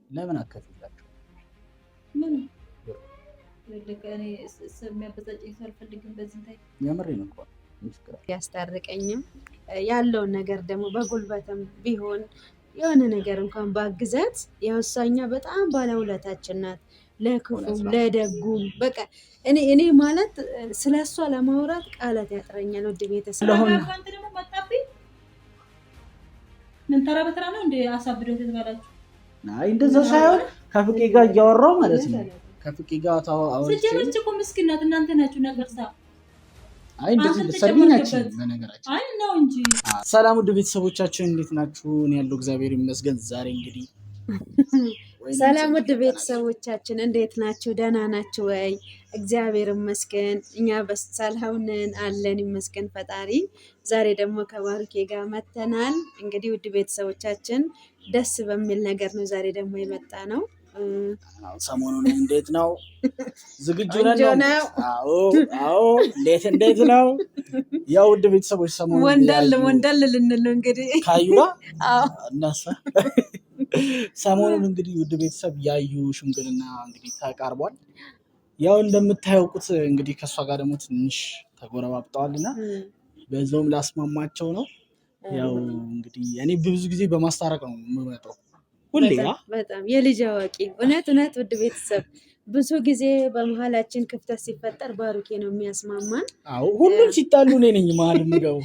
ለምን አከፍላችሁ? ምን ለከኔ የሚያበሳጨኝ ሳልፈልግም በዚህ ታይ የምሬን እኮ ያስታርቀኝም ያለውን ነገር ደግሞ በጉልበትም ቢሆን የሆነ ነገር እንኳን ባግዛት ያውሳኛ በጣም ባለውለታችን ናት። ለክፉም ለደጉም በቃ እኔ ማለት ስለሷ ለማውራት ቃላት ያጥረኛል። ወደ ቤተሰብ ለሆነ አንተ ደግሞ መጣብኝ ምን ተራ በተራ ነው እንዴ አሳብደው ተባላችሁ? አይ እንደዛ ሳይሆን ከፍቄ ጋር እያወራው ማለት ነው። ከፍቄ ጋር አውርቼ ስጀምር እኮ ምስኪን ናት። እናንተ ናችሁ ነገርሳ አይ እንደዚህ ለሰርቢናችን በነገራችን አይ ነው እንጂ። ሰላም ውድ ቤተሰቦቻችን እንዴት ናችሁ? እኔ ያለው እግዚአብሔር ይመስገን። ዛሬ እንግዲህ ሰላም ውድ ቤተሰቦቻችን እንዴት ናችሁ? ደህና ናችሁ ወይ? እግዚአብሔር ይመስገን እኛ በሰላም ነን አለን ይመስገን ፈጣሪ። ዛሬ ደግሞ ከባሩኬ ጋር መተናል። እንግዲህ ውድ ቤተሰቦቻችን ደስ በሚል ነገር ነው ዛሬ ደግሞ የመጣ ነው። ሰሞኑን እንዴት ነው? ዝግጁ ነን? አዎ እንዴት ነው? ያው ውድ ቤተሰቦች ሰሞኑን ወንደል ልንል ነው እንግዲህ ካዩ እናሳ ሰሞኑን እንግዲህ ውድ ቤተሰብ ያዩ ሽምግልና እንግዲህ ተቃርቧል። ያው እንደምታውቁት እንግዲህ ከሷ ጋር ደግሞ ትንሽ ተጎረባብጠዋልና በዛውም ላስማማቸው ነው። ያው እንግዲህ እኔ ብዙ ጊዜ በማስታረቅ ነው የምመጣው ሁሌ በጣም የልጅ አዋቂ እውነት ውድ ቤተሰብ ብዙ ጊዜ በመሀላችን ክፍተት ሲፈጠር ባሩኬ ነው የሚያስማማን። አዎ ሁሉም ሲጣሉ እኔ ነኝ መሀል የምገባው።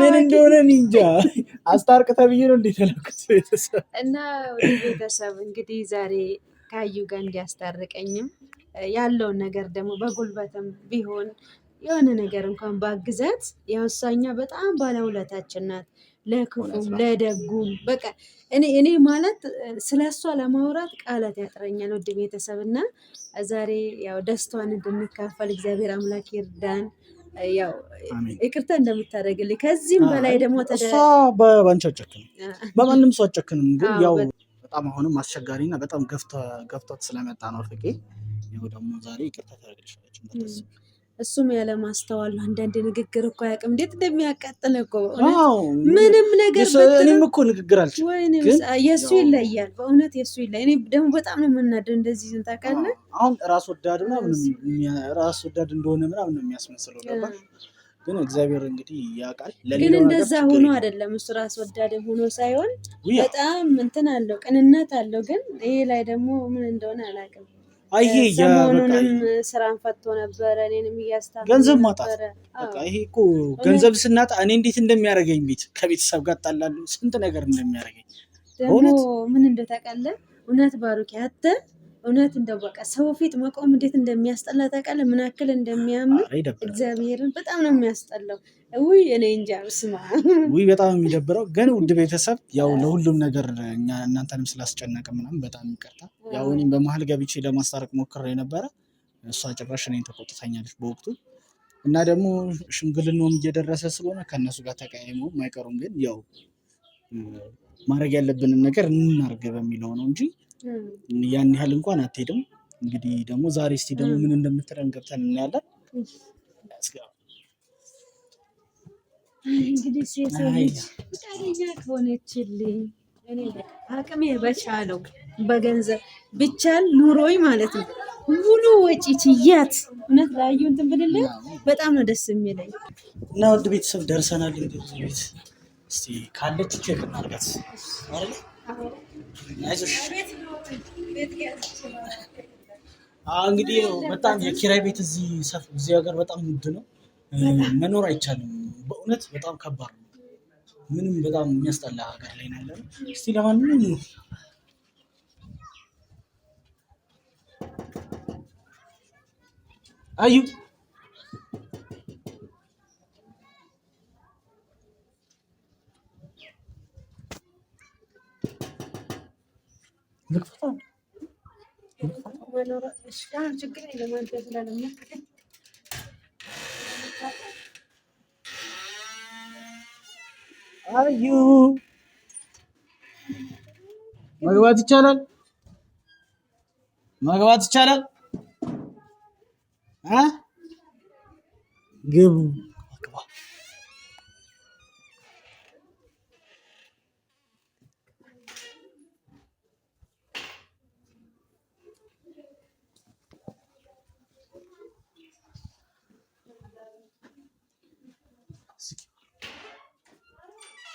ምን እንደሆነ እንጃ። አስታርቅ ተብዬ ነው እንደተላኩት ቤተሰብ እና ወደ ቤተሰብ እንግዲህ ዛሬ ካዩ ጋር እንዲያስታርቀኝም ያለውን ነገር ደግሞ በጉልበትም ቢሆን የሆነ ነገር እንኳን ባግዛት ያውሳኛ በጣም ባለውለታችን ናት። ለክፉም ለደጉም በቃ እኔ ማለት ስለሷ ለማውራት ቃላት ያጥረኛል። ወደ ቤተሰብ እና ዛሬ ያው ደስታዋን እንድንካፈል እግዚአብሔር አምላክ ይርዳን። ያው ይቅርታ እንደምታደርግልኝ ከዚህም በላይ ደግሞ እሷ በባንቺ አጨክንም በማንም ሰው አጨክንም። ግን ያው በጣም አሁንም አስቸጋሪና በጣም ገፍቷት ስለመጣ ነው ፍቄ። ያው ደግሞ ዛሬ ይቅርታ ታደርግልሻለች። እሱም ያለ ማስተዋል አንዳንድ ንግግር እኮ አያውቅም። እንዴት እንደሚያቃጥል እኮ ምንም ነገር እኔም እኮ ንግግር አልችልም። ግን የእሱ ይለያል፣ በእውነት የእሱ ይለያል። እኔ ደግሞ በጣም ነው የምናደው እንደዚህ ታውቃለህ። አሁን ራስ ወዳድ እንደሆነ ምናምን ነው የሚያስመስለው። ገባሽ? ግን እግዚአብሔር እንግዲህ ያውቃል። ግን እንደዛ ሆኖ አይደለም እሱ ራስ ወዳድ ሆኖ ሳይሆን በጣም እንትን አለው፣ ቅንነት አለው። ግን ይሄ ላይ ደግሞ ምን እንደሆነ አላውቅም። ይሄ ሰሞኑንም ስራን ፈቶ ነበረ። እኔንም እያስታመመ ገንዘብ ማጣት በቃ ይሄ እኮ ገንዘብ ስናጣ እኔ እንዴት እንደሚያደርገኝ ከቤተሰብ ጋር ጣላለሁ። ስንት ነገር እንደሚያደርገኝ ደግሞ ምን እንደታውቃለህ። እውነት ባሩኬ አተ እውነት እንደው በቃ ሰው ፊት መቆም እንዴት እንደሚያስጠላ ታውቃለህ። ምን ያክል እንደሚያምር እግዚአብሔርን በጣም ነው የሚያስጠላው። ውይ እኔ እንጃ ስማ በጣም የሚደብረው። ግን ውድ ቤተሰብ ያው ለሁሉም ነገር እናንተንም ስላስጨነቀ ምናምን በጣም ይቅርታ። ያው እኔም በመሀል ገብቼ ለማስታረቅ ሞክሬ ነበረ። እሷ ጭራሽ እኔን ተቆጥታኛለች በወቅቱ። እና ደግሞ ሽምግልናውም እየደረሰ ስለሆነ ከእነሱ ጋር ተቀያይመው አይቀሩም። ግን ያው ማድረግ ያለብንን ነገር እናርግ በሚለው ነው እንጂ ያን ያህል እንኳን አትሄድም። እንግዲህ ደግሞ ዛሬ እስቲ ደግሞ ምን እንደምትለን ገብተን እናያለን። እንግዲህ ሴት ልጅ ፈቃደኛ ከሆነችልኝ እኔ አቅሜ በቻለው በገንዘብ ብቻል ኑሮኝ ማለት ነው ሙሉ ወጪ ችያት እውነት ላዩ እንትን ብልልኝ በጣም ነው ደስ የሚለኝ። እና ውድ ቤተሰብ ደርሰናል። እንግዲህ ቤት እስቲ ካለች ቼክ እናድርጋት አይደል? አይዞሽ እንግዲህ በጣም የኪራይ ቤት እዚህ ሀገር በጣም ውድ ነው። መኖር አይቻልም። በእውነት በጣም ከባድ ነው። ምንም በጣም የሚያስጠላ ሀገር ላይ ነው ያለነው። እስቲ ለማንኛውም አዩ አዩ መግባት ይቻላል? ግቡ።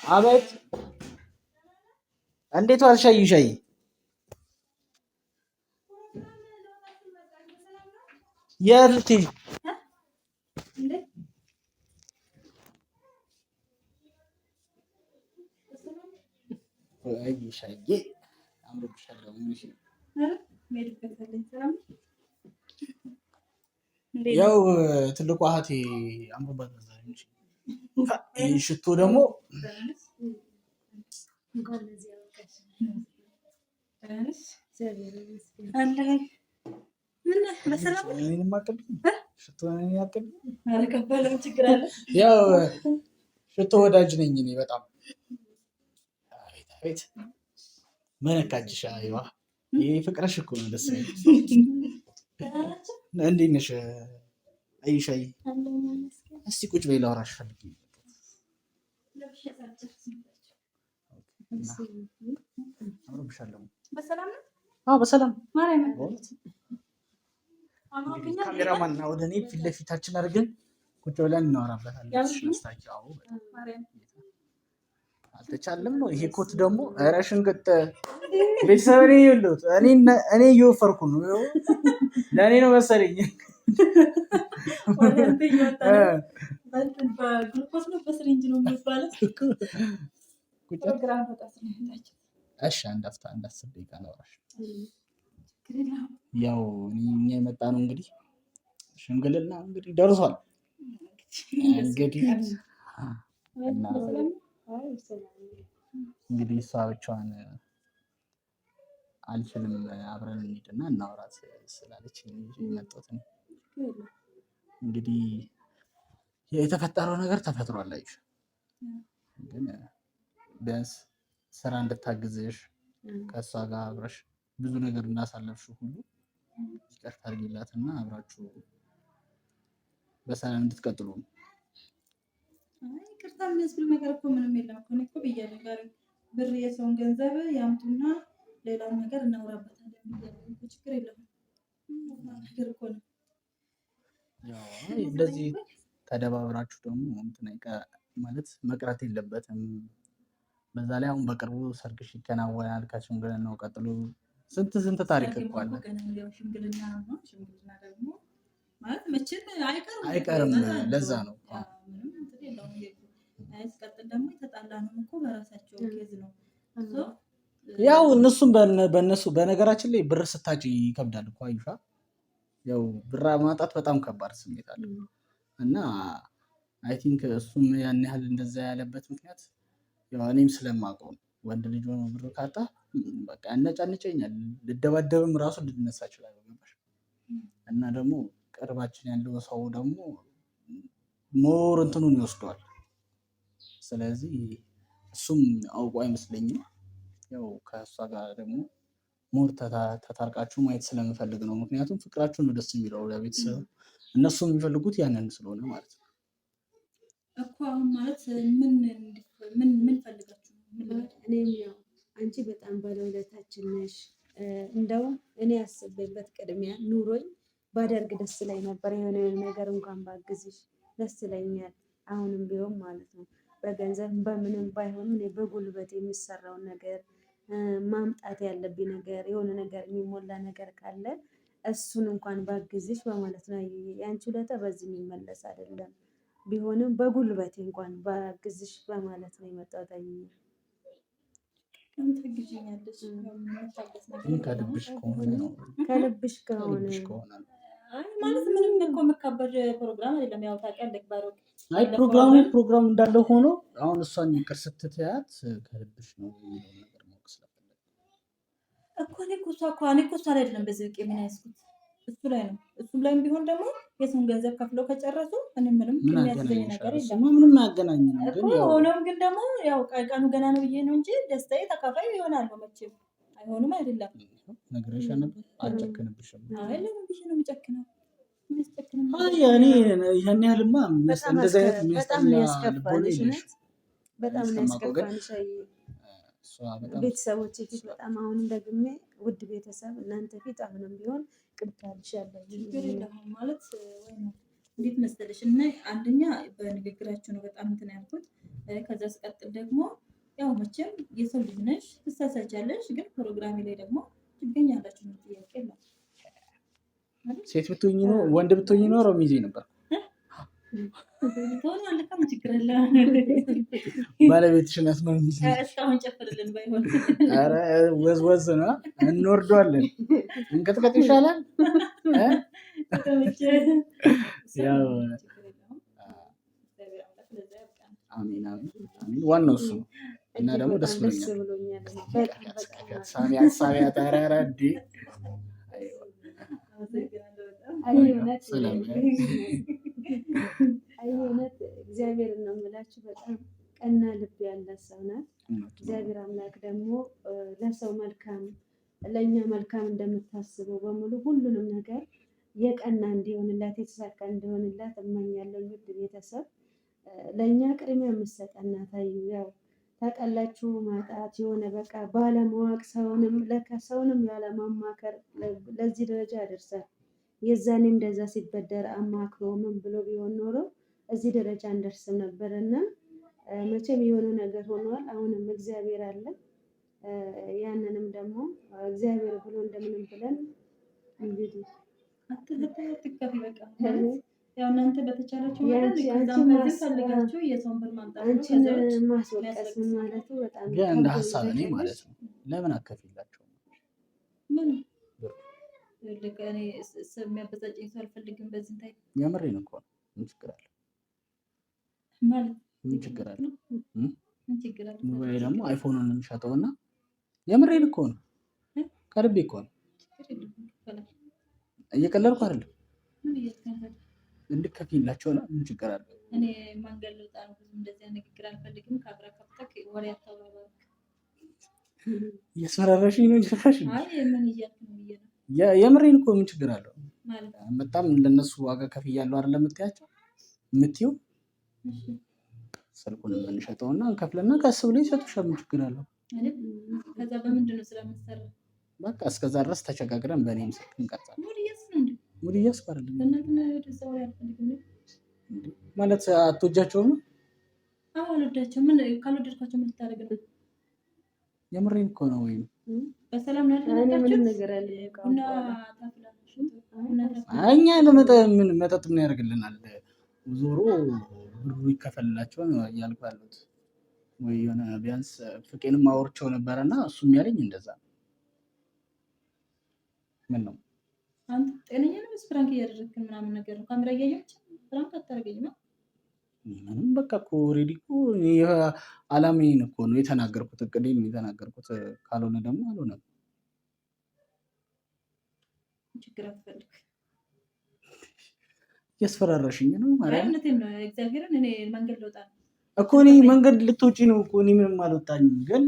አቤት እንዴት ዋልሽ? ሻይ የት ልትሄጂ? ሻዬ አምሮብሻል። ያው ትልቋ እህቴ አምሮባት ሽቶ ደግሞ ያው ሽቶ ወዳጅ ነኝ እኔ በጣም መነካጅሻ ይዋ ይሄ ፍቅረሽ እኮ ነው ደስ እንዴት ነሽ? አይሻይ እስቲ ቁጭ በይ ላውራሽ ፈልጌ በሰላም ካሜራማን ወደ እኔ ፊት ለፊታችን አድርገን ቁጭ ብለን እናወራበታለን። አልተቻለም ነው ይሄ ኮት ደግሞ ኧረ ሽንቅጥ ቤተሰብ እኔ የለሁት እኔ እየወፈርኩ ነው። ለእኔ ነው መሰለኝ እሺ አንድ አፍታ አንድ 10 ደቂቃ ላውራሽ። ያው እኛ የመጣ ነው እንግዲህ ሽምግልና እንግዲህ ደርሷል። እንግዲህ እሷ ብቻዋን አልችልም አብረን እንሂድና እናውራት ስላለች የመጣሁት ነው። እንግዲህ የተፈጠረው ነገር ተፈጥሯል። አይሽ ግን ቢያንስ ስራ እንድታግዝሽ ከእሷ ጋር አብረሽ ብዙ ነገር እናሳለፍሽ ሁሉ ይቅርታ አድርጊላትና አብራችሁ በሰላም እንድትቀጥሉ ነው። ይቅርታ የሚያስብል ነገር እኮ ምንም የለም እኮ። እኔ እኮ ብያለሁ ጋር ብር የሰውን ገንዘብ ያምጡና ሌላውን ነገር እናውራበታለን ብያለሁ እኮ። ችግር የለም ነገር እኮ ነው። ያው እንደዚህ ተደባብራችሁ ደግሞ እንትን ማለት መቅረት የለበትም። በዛ ላይ አሁን በቅርቡ ሰርግሽ ይከናወናል። ከሽምግልና ነው ቀጥሎ ስንት ታሪክ እኮ አለ። ሽምግልና ነው። ሽምግልና ደግሞ ማለት መቼም አይቀርም። ለዛ ነው ሲቀጥል ደግሞ የተጣላ ነው እኮ በራሳቸው ኬዝ ነው። ያው እነሱም በእነሱ በነገራችን ላይ ብር ስታጭ ይከብዳል እኮ አይሻ። ያው ብር ማጣት በጣም ከባድ ስሜት አለ እና አይ ቲንክ እሱም ያን ያህል እንደዛ ያለበት ምክንያት ያው እኔም ስለማውቀው ነው። ወንድ ልጅ ሆኖ ብር ካጣ በቃ ያነጫንጨኛል። ልደባደብም ራሱ ልነሳ እችላለሁ። እና ደግሞ ቅርባችን ያለው ሰው ደግሞ ሞር እንትኑን ይወስደዋል። ስለዚህ እሱም አውቆ አይመስለኝም። ያው ከእሷ ጋር ደግሞ ሞር ተታርቃችሁ ማየት ስለምፈልግ ነው። ምክንያቱም ፍቅራችሁ ነው ደስ የሚለው ለቤተሰብ እነሱ የሚፈልጉት ያንን ስለሆነ ማለት ነው እኮ። አሁን ማለት ምን ፈልጋችሁ ነው? እኔም ያው አንቺ በጣም ባለውለታችን ነሽ። እንደውም እኔ ያስቤበት ቅድሚያ ኑሮኝ ባደርግ ደስ ላይ ነበር። የሆነ ነገር እንኳን ባግዝሽ ደስ ይለኛል። አሁንም ቢሆን ማለት ነው በገንዘብ በምንም ባይሆን እኔ በጉልበት የሚሰራውን ነገር ማምጣት ያለብኝ ነገር የሆነ ነገር የሚሞላ ነገር ካለ እሱን እንኳን ባግዝሽ በማለት ነው። የአንቺ ውለታ በዚህ የሚመለስ አይደለም። ቢሆንም በጉልበቴ እንኳን ባግዝሽ በማለት ነው የመጣሁት። ከልብሽ ከሆነ ማለት ምንም እኮ መካበድ ፕሮግራም አይደለም። ያው ታውቂያለሽ ባሮክ አይ ፕሮግራሙ እንዳለ ሆኖ አሁን እሷን ይቅር ስትተያት ከልብሽ ነው የሚለው ነገር ማወቅ ስለፈለግ እኮ። እኔ እኮ እሷ ላይ አይደለም በዚህ ብቅ የሚያስኩት እሱ ላይ ነው። እሱም ላይም ቢሆን ደግሞ የሱን ገንዘብ ከፍለው ከጨረሱ እኔ ምንም የሚያስገኝ ነገር የለም። ምንም አያገናኝም እኮ። ሆኖም ግን ደግሞ ያው ቀኑ ገና ነው ብዬ ነው እንጂ ደስታዬ ተካፋይ ይሆናል መቼም አይሆንም አይደለም። ነግሬሽ ነበር አልጨክንብሽም። አይ ለምን ብዬሽ ነው የምጨክነው? እኔ ያን ያህልማ እንደዚህ አይነት በጣም ነው ያስከፋልሽ። በጣም ነው ያስከፋልሽ። ቤተሰቦች ፊት በጣም አሁንም ደግሜ ውድ ቤተሰብ እናንተ ፊት አሁንም ቢሆን ቅርታ ልሻለሁ ማለት ወይ ነው እንዴት መሰለሽ እና አንደኛ በንግግራችሁ ነው በጣም እንትን ያልኩት። ከዛ ስቀጥል ደግሞ ያው መቼም የሰው ልጅ ነሽ ትሳሳቻለሽ፣ ግን ፕሮግራሜ ላይ ደግሞ ትገኛላችሁ ነው ጥያቄ ነው። ሴት ብትሆኚ ነው ወንድ ብትሆኚ ነው ሚዜ ነበር ባለቤትሽን አስማሚ እስካሁን ጨፍርልን ባይሆን ኧረ ወዝወዝ ነው እንወርደዋለን። እንቅጥቀጥ ይሻላል። አሜን አሜን። ዋናው እሱ ነው እና ደግሞ ደስ ብሎኛል። ሳሚያት አራራዲ እውነት እግዚአብሔርን ነው የምላችሁ። በጣም ቀና ልብ ያላት ሰው ናት። እግዚአብሔር አምላክ ደግሞ ለሰው መልካም ለእኛ መልካም እንደምታስበው በሙሉ ሁሉንም ነገር የቀና እንዲሆንላት የተሳካ እንዲሆንላት እመኛለሁ። ውድ ቤተሰብ ለእኛ ቅድሚያ የምትሰጠና ታዩ ያው ታውቃላችሁ ማጣት የሆነ በቃ ባለማወቅ ሰውንም ያለማማከር ለዚህ ደረጃ ያደርሳል። የዛኔ እንደዛ ሲበደር አማክሮ ምን ብሎ ቢሆን ኖሮ እዚህ ደረጃ እንደርስም ነበር እና መቼም የሆነ ነገር ሆኗል። አሁንም እግዚአብሔር አለ። ያንንም ደግሞ እግዚአብሔር ብሎ እንደምንም ብለን እንግዲህ አትከፊ በቃ ያው እናንተ በተቻላችሁ ከዛም ፈልጋችሁ የሰውን ብር ማምጣት ነው። አንቺን ማስወቀስ ማለቱ በጣም ግን እንደ ሀሳብ እኔ ማለት ነው ለምን አከፊላቸው ምን ለከኔ የሚያበሳጨኝ ሰው አልፈልግም። በዚህ ታይ የምሬን እኮ ነው። ምን ችግር አለ ማለት ምን ችግር አለ? ምን ችግር አለ? ወይ ደግሞ አይፎኑን እንሸጠውና የምሬን እኮ ነው። ከልቤ እኮ ነው። እየቀለድኩ አይደለም። እንድከፊላቸው ነው። ምን ችግር አለ? እኔ መንገድ ልውጣ ነው። እንደዚህ ንግግር አልፈልግም። ካብራ ከፍተክ ወሬ አታውራ። እያስፈራራሽኝ ነው። ጭራሽ አይ ምን እያልክ ነው? የምሬን እኮ ምን ችግር አለው? ማለት በጣም ለነሱ ዋጋ ከፍያለሁ አይደል የምትያቸው የምትይው ስልኩን እንሸጠውና እንከፍልና ቀስ ብሎ ይሰጡሻል። ምን ችግር አለው? ከዛ በምንድን ነው ስለምትሰራ በቃ እስከዛ ድረስ ተቸጋግረን በእኔም ስልክ እንቀርጻለን። ሙድ እያስኩ አይደለም ማለት አትወጃቸውም ነው? አዎ አልወዳቸውም። ምን ካልወደድኳቸው ምን ልታደርግ ነው? የምሬን እኮ ነው። ወይም በሰላም ነው ያልተመጣጣችሁ ነገር አለ እና ታፍላላችሁ እኛ ምን መጠጥ ምን ያደርግልናል? ዞሮ ብሩ ይከፈልላቸው ነው እያልኩ ያሉት። ወይ የሆነ ቢያንስ ፍቄንም አወርቸው ነበረና እሱም ያለኝ እንደዛ ምን ነው አንተ ጤነኛ ነው? ስፕራንክ እያደረግን ምናምን ነገር ነው። ካሜራ እያየች ስፕራንክ አታደርገኝ ነው ምንም በቃ እኮ ኦልሬዲ እኮ አላማዬን እኮ ነው የተናገርኩት፣ እቅዴን ነው የተናገርኩት። ካልሆነ ደግሞ አልሆነም። ችግር አትፈልግ። እያስፈራራሽኝ ነው ማለት ነው። ነው እግዚአብሔርን እኔ መንገድ ልወጣ ነው እኮ እኔ መንገድ ልትወጪ ነው እኮ እኔ ምንም አልወጣኝም። ግን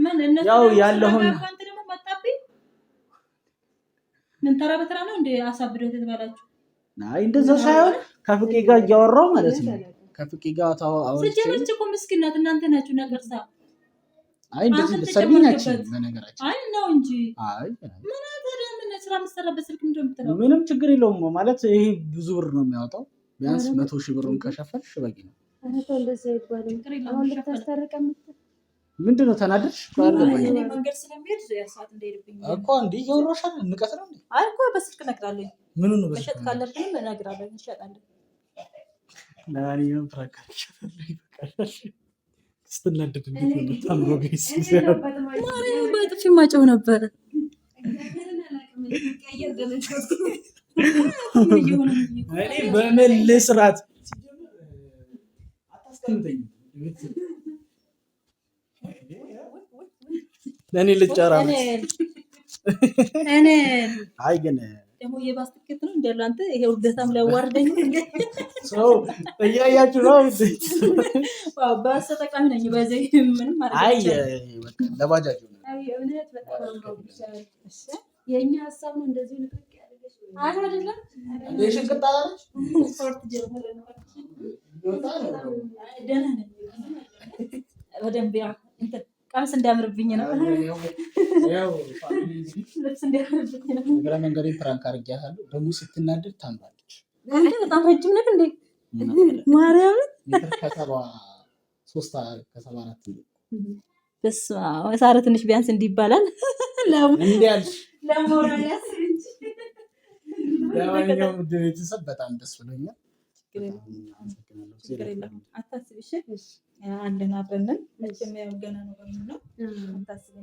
ያው ያለውን አንተ ደግሞ መጣብኝ። ምን ተራ በተራ ነው እንደ አሳብደት የተባላችሁ? አይ እንደዛ ሳይሆን ከፍቄ ጋር እያወራሁ ማለት ነው። ከፍቄ ጋር አውርቼ ስጀመርች እኮ ምስኪን ናት። እናንተ ናችሁ ነገርሳ። አይ እንደዚህ ልትሰርቢኛችሁ በነገራችን። አይ ነው እንጂ አይ ምን አደረም ምን ስራ መስራበት ስልክ ምንድን ነው የምትለው? ምንም ችግር የለውም ማለት ይሄ ብዙ ብር ነው የሚያወጣው። ቢያንስ 100,000 ብሩን ከሸፈንሽ በቂ ነው። አሁን እንደዛ ይባላል። አሁን ልታስታርቀም ምንድን ነው ተናደድሽ? መንገድ ስለሚሄድ ሰዓት እንዳይሄድብኝ እኮ እንዴ እያወራሻል። እንቀት ነው እንዴ? አይ እኮ በስልክ እነግራለሁ። ምን ነው በሸጥ ካለብኝ እነግራለሁ። እንሸጣለን። ለማንኛውም ፍራንካሪ ይፈቃዳል። ስትናደድ እንዴት ነው በጣም ሮጌስ ማርያም በጥፊ ማጨው ነበር። እኔ በመልስ ስርዓት አታስቀምጠኝ። ለኔ ልጫራም እኔ አይ ግን ደግሞ የባስ ትኬት ነው እንደው አንተ ይሄ ውርደታም ሊያዋርደኝ ሰው እያያችሁ ነው እንዴ? ዋው ባስ ተጠቃሚ ነኝ። በዚህ ምንም ማለት አይ ለባጃጅ ነው። አይ እውነት በጣም ነው እሺ የኛ ሀሳብ ነው እንደዚህ ንጥቅ ያደርገሽ አይደለም እንዴ? ሽንቅጣ አለች ስፖርት ጀምረ ነው ደህና ነኝ በደንብ ያው እንትን ቀምስ እንዲያምርብኝ ነው። ያው ልብስ እንዲያምርብኝ ነው። ግራ መንገዴን ፕራንክ አድርጌያታለሁ። ደግሞ ስትናደድ ታምራለች። አንተ በጣም ረጅም ነህ እንዴ? ማርያም ሜትር ከ73 በስመ አብ ሳረ ትንሽ ቢያንስ እንዲህ ይባላል። እንዲያልሽ ለሞራል ያስብ እንጂ ለማንኛውም ውድ ቤተሰብ በጣም ደስ ብሎኛል። አታስቢ እሺ። አለን አብረን መቼም ያው ገና ነው በምንለው አታስቢ።